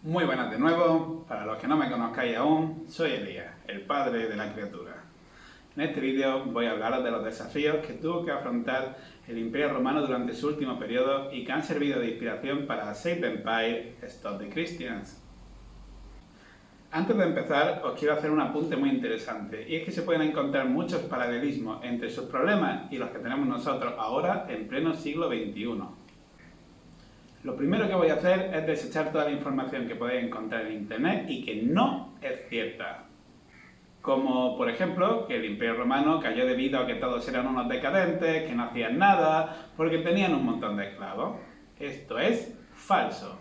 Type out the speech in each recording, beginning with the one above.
Muy buenas de nuevo, para los que no me conozcáis aún, soy Elías, el padre de la criatura. En este vídeo voy a hablaros de los desafíos que tuvo que afrontar el Imperio Romano durante su último periodo y que han servido de inspiración para Save the Empire, Stop the Christians. Antes de empezar, os quiero hacer un apunte muy interesante, y es que se pueden encontrar muchos paralelismos entre sus problemas y los que tenemos nosotros ahora en pleno siglo XXI. Lo primero que voy a hacer es desechar toda la información que podéis encontrar en internet y que no es cierta. Como, por ejemplo, que el Imperio Romano cayó debido a que todos eran unos decadentes, que no hacían nada, porque tenían un montón de esclavos. Esto es falso.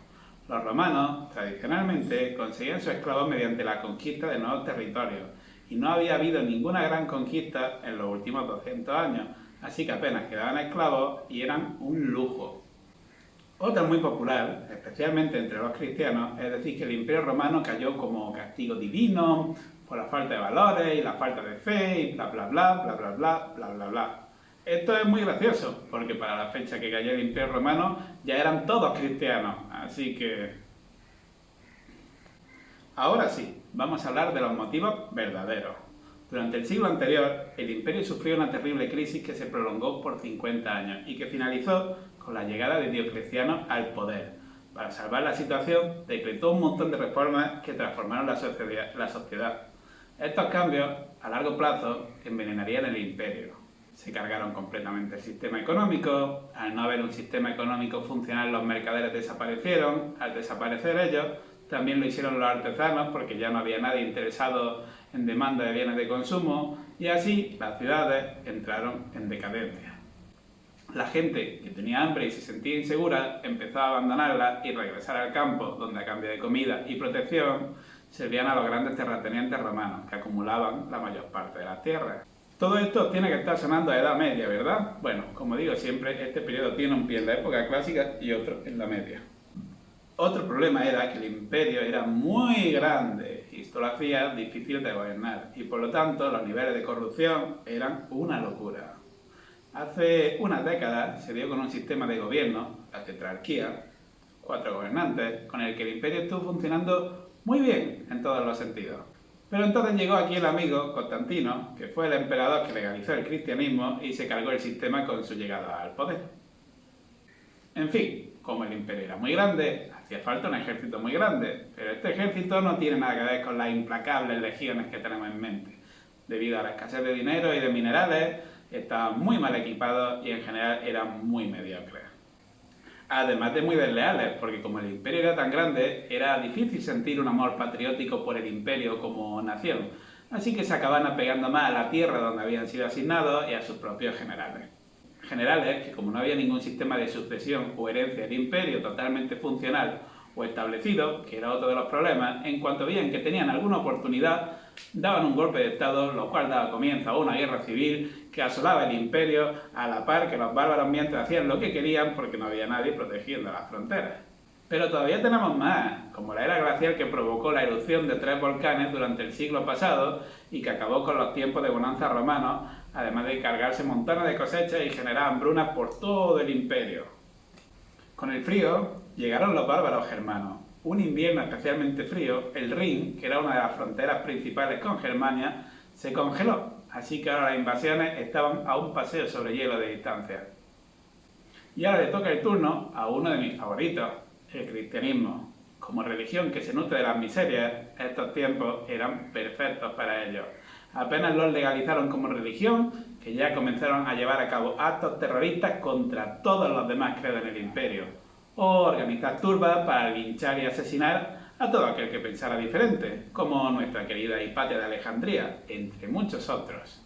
Los romanos, tradicionalmente, conseguían sus esclavos mediante la conquista de nuevos territorios, y no había habido ninguna gran conquista en los últimos 200 años, así que apenas quedaban esclavos y eran un lujo. Otra muy popular, especialmente entre los cristianos, es decir que el Imperio Romano cayó como castigo divino por la falta de valores y la falta de fe y bla bla bla bla bla bla bla bla bla. Esto es muy gracioso, porque para la fecha que cayó el Imperio Romano ya eran todos cristianos, así que... Ahora sí, vamos a hablar de los motivos verdaderos. Durante el siglo anterior, el imperio sufrió una terrible crisis que se prolongó por 50 años y que finalizó con la llegada de Diocleciano al poder. Para salvar la situación, decretó un montón de reformas que transformaron la sociedad. Estos cambios, a largo plazo, envenenarían el imperio. Se cargaron completamente el sistema económico, al no haber un sistema económico funcional los mercaderes desaparecieron, al desaparecer ellos, también lo hicieron los artesanos porque ya no había nadie interesado en demanda de bienes de consumo y así las ciudades entraron en decadencia. La gente que tenía hambre y se sentía insegura empezó a abandonarla y regresar al campo, donde a cambio de comida y protección servían a los grandes terratenientes romanos que acumulaban la mayor parte de las tierras. Todo esto tiene que estar sonando a Edad Media, ¿verdad? Bueno, como digo siempre, este periodo tiene un pie en la época clásica y otro en la media. Otro problema era que el imperio era muy grande y esto lo hacía difícil de gobernar y por lo tanto los niveles de corrupción eran una locura. Hace unas décadas se dio con un sistema de gobierno, la tetrarquía, 4 gobernantes, con el que el imperio estuvo funcionando muy bien en todos los sentidos. Pero entonces llegó aquí el amigo Constantino, que fue el emperador que legalizó el cristianismo y se cargó el sistema con su llegada al poder. En fin, como el imperio era muy grande, hacía falta un ejército muy grande, pero este ejército no tiene nada que ver con las implacables legiones que tenemos en mente. Debido a la escasez de dinero y de minerales, estaban muy mal equipados y en general eran muy mediocres. Además de muy desleales, porque como el imperio era tan grande, era difícil sentir un amor patriótico por el imperio como nación, así que se acababan apegando más a la tierra donde habían sido asignados y a sus propios generales. Generales que, como no había ningún sistema de sucesión o herencia del imperio totalmente funcional o establecido, que era otro de los problemas, en cuanto veían que tenían alguna oportunidad, daban un golpe de estado, lo cual daba comienzo a una guerra civil que asolaba el imperio a la par que los bárbaros mientras hacían lo que querían porque no había nadie protegiendo las fronteras. Pero todavía tenemos más, como la era glacial que provocó la erupción de 3 volcanes durante el siglo pasado y que acabó con los tiempos de bonanza romanos, además de cargarse montones de cosechas y generar hambrunas por todo el imperio. Con el frío llegaron los bárbaros germanos. Un invierno especialmente frío, el Rin, que era una de las fronteras principales con Germania, se congeló, así que ahora las invasiones estaban a un paseo sobre hielo de distancia. Y ahora le toca el turno a uno de mis favoritos, el cristianismo. Como religión que se nutre de las miserias, estos tiempos eran perfectos para ellos. Apenas los legalizaron como religión, que ya comenzaron a llevar a cabo actos terroristas contra todos los demás credos en el imperio, o organizar turbas para linchar y asesinar a todo aquel que pensara diferente, como nuestra querida Hipatia de Alejandría, entre muchos otros.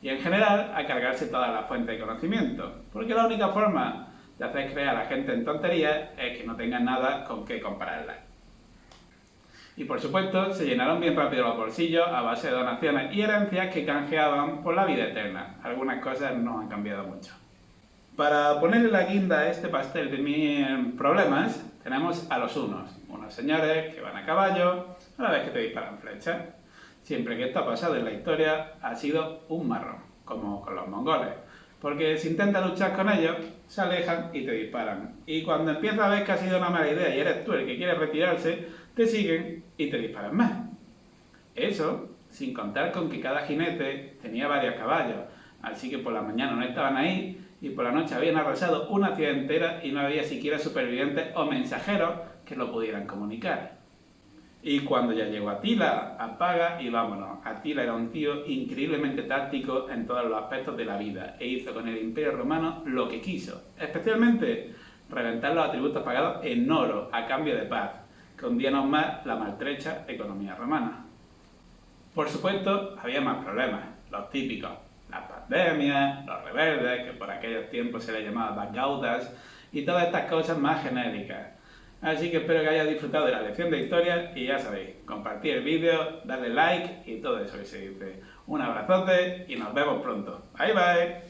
Y en general, a cargarse todas las fuentes de conocimiento, porque la única forma de hacer creer a la gente en tonterías es que no tengan nada con qué compararlas. Y por supuesto, se llenaron bien rápido los bolsillos a base de donaciones y herencias que canjeaban por la vida eterna. Algunas cosas no han cambiado mucho. Para ponerle la guinda a este pastel de mis problemas, tenemos a los unos señores que van a caballo a la vez que te disparan flechas. Siempre que esto ha pasado en la historia, ha sido un marrón, como con los mongoles. Porque si intentas luchar con ellos, se alejan y te disparan. Y cuando empiezas a ver que ha sido una mala idea y eres tú el que quiere retirarse, te siguen y te disparan más. Eso, sin contar con que cada jinete tenía varios caballos, así que por la mañana no estaban ahí y por la noche habían arrasado una ciudad entera y no había siquiera supervivientes o mensajeros que lo pudieran comunicar. Y cuando ya llegó Atila, apaga y vámonos. Atila era un tío increíblemente táctico en todos los aspectos de la vida e hizo con el Imperio Romano lo que quiso, especialmente reventar los atributos pagados en oro a cambio de paz, que hundían aún más la maltrecha economía romana. Por supuesto, había más problemas, los típicos, las pandemias, los rebeldes, que por aquellos tiempos se les llamaba gaudas, y todas estas cosas más genéricas. Así que espero que hayáis disfrutado de la lección de historia y ya sabéis, compartir el vídeo, darle like y todo eso que se dice. Un abrazote y nos vemos pronto. Bye bye.